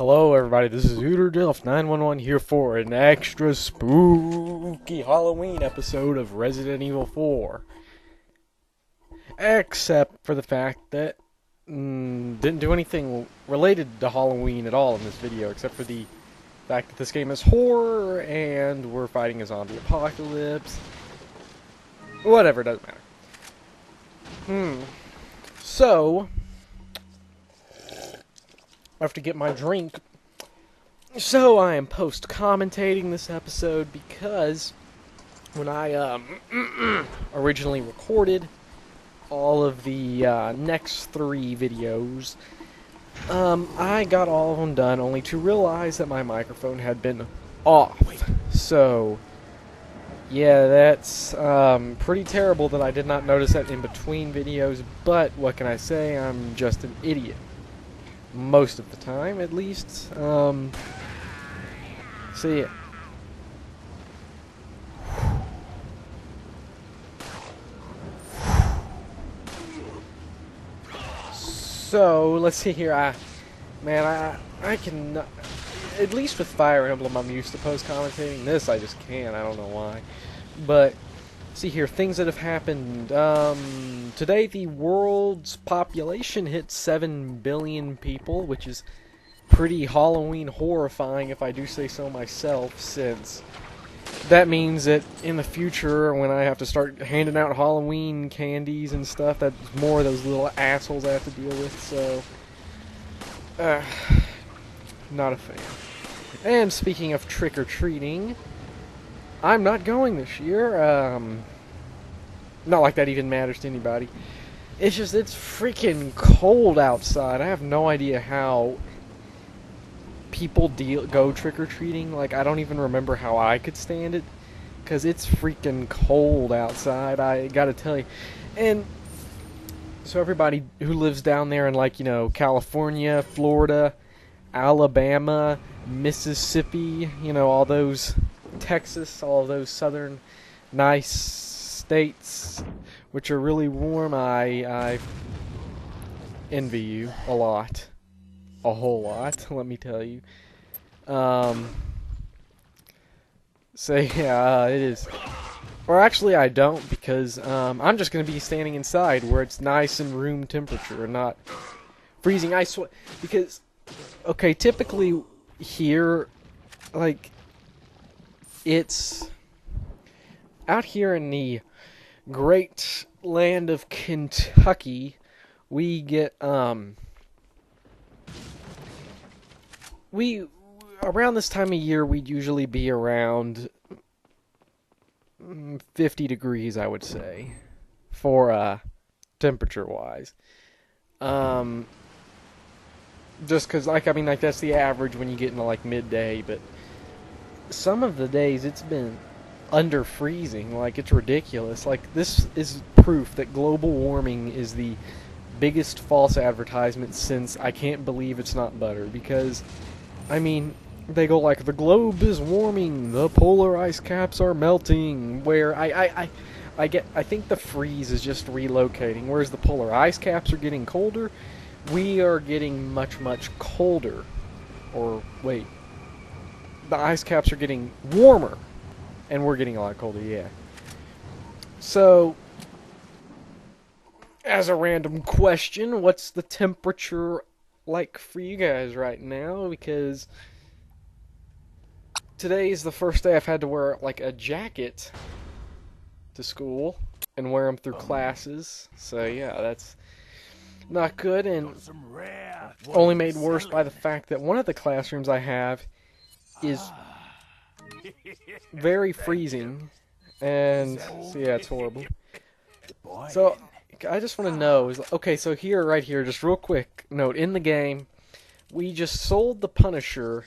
Hello everybody, this is HooterDilf911 here for an extra spooky Halloween episode of Resident Evil 4. Except for the fact that didn't do anything related to Halloween at all in this video, except for the fact that this game is horror and we're fighting a zombie apocalypse. Whatever, doesn't matter. So I have to get my drink. So I am post-commentating this episode because when I originally recorded all of the next 3 videos, I got all of them done only to realize that my microphone had been off. So yeah, that's pretty terrible that I did not notice that in between videos, but what can I say? I'm just an idiot. Most of the time, at least. So yeah. So, let's see here. I can, at least with Fire Emblem, I'm used to post-commentating. This, I just can't. I don't know why. But, see here, things that have happened. Today the world's population hit 7 billion people, which is pretty Halloween horrifying if I do say so myself, since that means that in the future, when I have to start handing out Halloween candies and stuff, that's more of those little assholes I have to deal with, so not a fan. And speaking of trick-or-treating, I'm not going this year. Not like that even matters to anybody. It's just, it's freaking cold outside. I have no idea how people go trick-or-treating. Like, I don't even remember how I could stand it, because it's freaking cold outside, I gotta tell you. And so everybody who lives down there in, like, you know, California, Florida, Alabama, Mississippi, you know, all those, Texas, all those southern nice states which are really warm, I envy you a lot. A whole lot, let me tell you. So yeah, it is. Or actually I don't, because I'm just going to be standing inside where it's nice and room temperature and not freezing. I swear, because, okay, typically here, like, it's out here in the great land of Kentucky, we get, around this time of year, we'd usually be around 50 degrees, I would say, for, temperature-wise. Just because, like, I mean, like, that's the average when you get into, like, midday, but some of the days it's been under freezing. Like, it's ridiculous. Like, this is proof that global warming is the biggest false advertisement since I can't believe it's not butter, because, I mean, they go like, the globe is warming, the polar ice caps are melting, where I think the freeze is just relocating, whereas the polar ice caps are getting colder, we are getting much, much colder. Or, wait, the ice caps are getting warmer, and we're getting a lot colder, yeah. So, as a random question, what's the temperature like for you guys right now? Because today is the first day I've had to wear, like, a jacket to school and wear them through classes. So, yeah, that's not good, and only made worse by the fact that one of the classrooms I have is very freezing, and so yeah, it's horrible. So I just want to know, okay, so here, right here, just real quick note, in the game, we just sold the Punisher,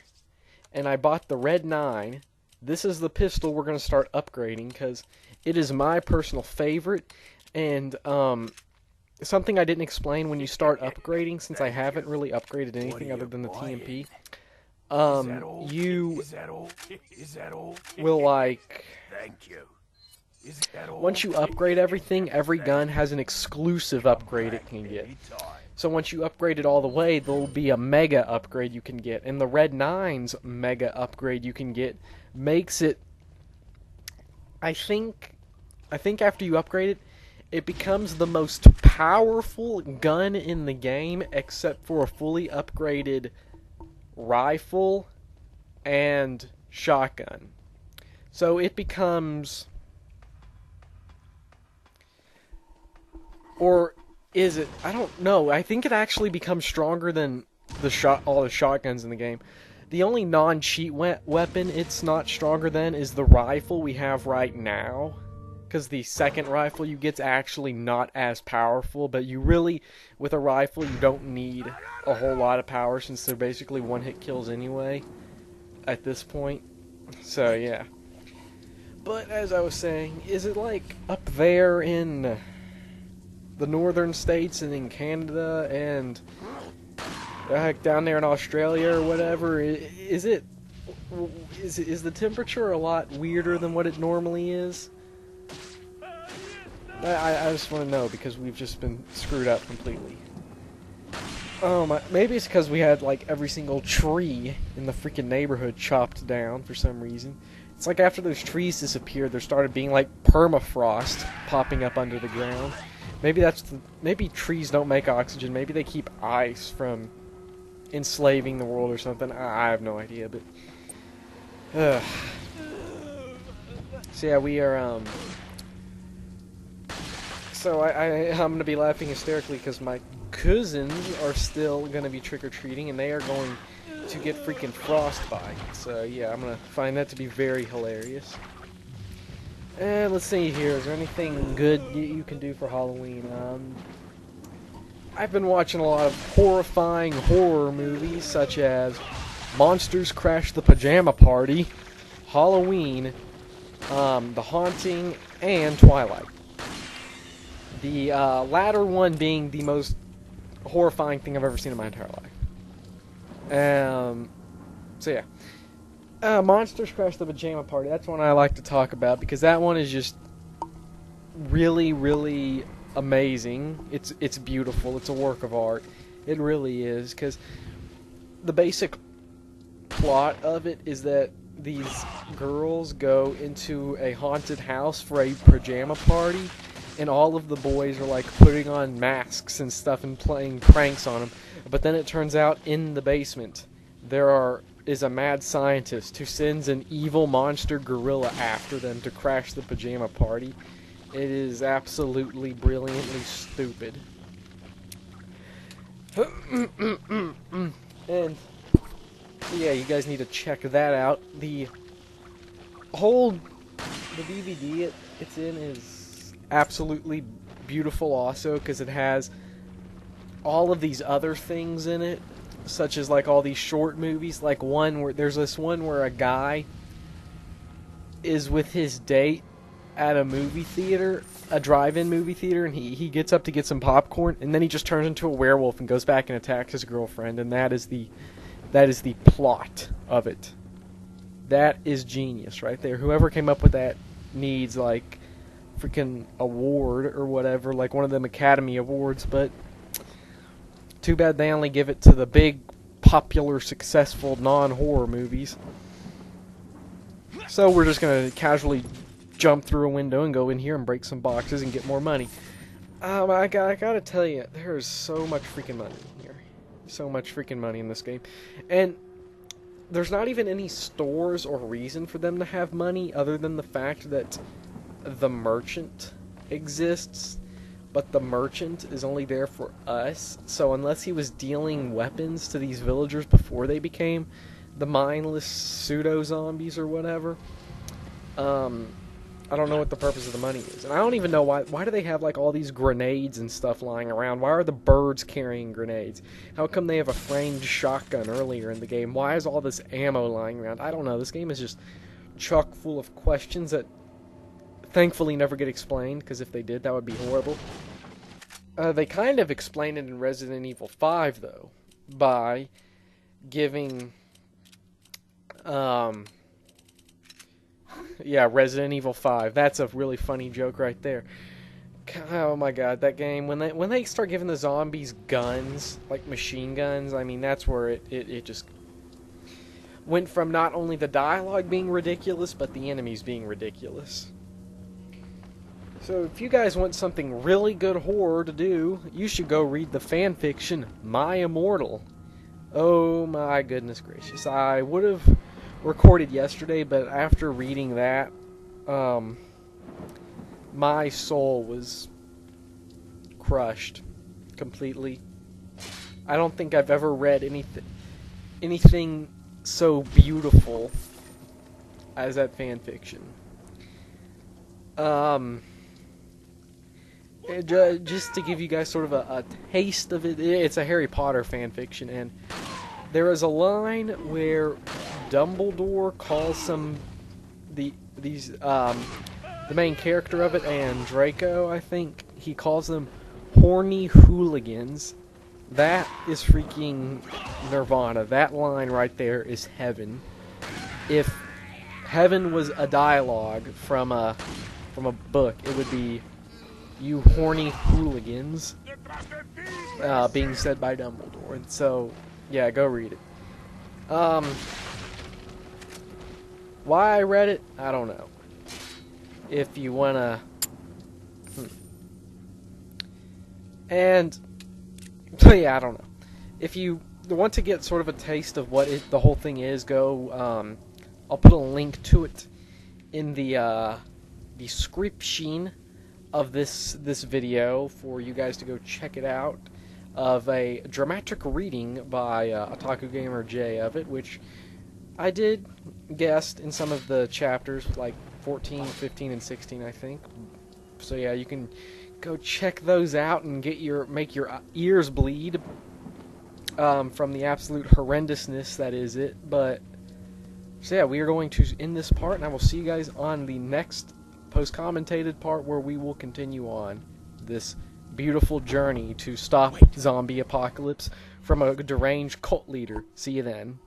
and I bought the Red 9. This is the pistol we're going to start upgrading, because it is my personal favorite, and something I didn't explain when you start upgrading, since I haven't really upgraded anything other than the TMP, you will, like, once you upgrade everything, every gun has an exclusive upgrade it can get. So once you upgrade it all the way, there'll be a mega upgrade you can get. And the Red 9's mega upgrade you can get makes it, I think after you upgrade it, it becomes the most powerful gun in the game, except for a fully upgraded rifle and shotgun. So it becomes, or is it? I don't know. I think it actually becomes stronger than all the shotguns in the game. The only non-cheat weapon it's not stronger than is the rifle we have right now. Because the second rifle you get's actually not as powerful, but you really, with a rifle, you don't need a whole lot of power since they're basically one-hit kills anyway at this point. So, yeah. But, as I was saying, is it like up there in the northern states and in Canada and down there in Australia or whatever? Is the temperature a lot weirder than what it normally is? I just want to know, because we've just been screwed up completely. Maybe it's because we had, like, every single tree in the freaking neighborhood chopped down for some reason. It's like after those trees disappeared, there started being, like, permafrost popping up under the ground. Maybe trees don't make oxygen. Maybe they keep ice from enslaving the world or something. I have no idea, but... So, yeah, we are, So I'm going to be laughing hysterically because my cousins are still going to be trick-or-treating, and they are going to get freaking frostbite. So yeah, I'm going to find that to be very hilarious. And let's see here, is there anything good you can do for Halloween? I've been watching a lot of horrifying horror movies, such as Monsters Crash the Pajama Party, Halloween, The Haunting, and Twilight. The latter one being the most horrifying thing I've ever seen in my entire life. So yeah. Monsters Crash the Pajama Party, that's one I like to talk about, because that one is just really, really amazing. It's beautiful. It's a work of art. It really is, because the basic plot of it is that these girls go into a haunted house for a pajama party, and all of the boys are like putting on masks and stuff and playing pranks on them. But then it turns out in the basement there is a mad scientist who sends an evil monster gorilla after them to crash the pajama party. It is absolutely brilliantly stupid. And yeah, you guys need to check that out. The DVD it's in is absolutely beautiful also, because it has all of these other things in it, such as like all these short movies, like there's this one where a guy is with his date at a movie theater, a drive-in movie theater, and he gets up to get some popcorn, and then he just turns into a werewolf and goes back and attacks his girlfriend, and that is the plot of it. That is genius right there. Whoever came up with that needs like freaking award or whatever, like one of them Academy Awards, but too bad they only give it to the big, popular, successful non-horror movies. So we're just going to casually jump through a window and go in here and break some boxes and get more money. I gotta tell you, there's so much freaking money in here. So much freaking money in this game. And there's not even any stores or reason for them to have money other than the fact that the merchant exists, but the merchant is only there for us. So unless he was dealing weapons to these villagers before they became the mindless pseudo-zombies or whatever, I don't know what the purpose of the money is. And I don't even know why do they have like all these grenades and stuff lying around? Why are the birds carrying grenades? How come they have a framed shotgun earlier in the game? Why is all this ammo lying around? I don't know. This game is just chock full of questions that thankfully never get explained, because if they did, that would be horrible. They kind of explain it in Resident Evil 5, though, by giving, yeah, Resident Evil 5. That's a really funny joke right there. Oh my god, that game, when they start giving the zombies guns, like machine guns, I mean, that's where it just went from not only the dialogue being ridiculous, but the enemies being ridiculous. So if you guys want something really good horror to do, you should go read the fanfiction My Immortal. Oh my goodness gracious. I would have recorded yesterday, but after reading that, my soul was crushed completely. I don't think I've ever read anything so beautiful as that fanfiction. Just to give you guys sort of a taste of it, it's a Harry Potter fanfiction, and there is a line where Dumbledore calls the main character of it, and Draco, I think, he calls them horny hooligans. That is freaking Nirvana. That line right there is heaven. If heaven was a dialogue from a book, it would be "you horny hooligans," being said by Dumbledore. And so, yeah, go read it. Why I read it, I don't know. If you wanna, and so yeah, I don't know. If you want to get sort of a taste of what the whole thing is, go. I'll put a link to it in the description of this video for you guys to go check it out, of a dramatic reading by Otaku Gamer J of it, which I did guest in some of the chapters, like 14, 15, and 16, I think. So yeah, you can go check those out and make your ears bleed from the absolute horrendousness that is it. But so yeah, we are going to end this part, and I will see you guys on the next post-commentated part, where we will continue on this beautiful journey to stop zombie apocalypse from a deranged cult leader. See you then.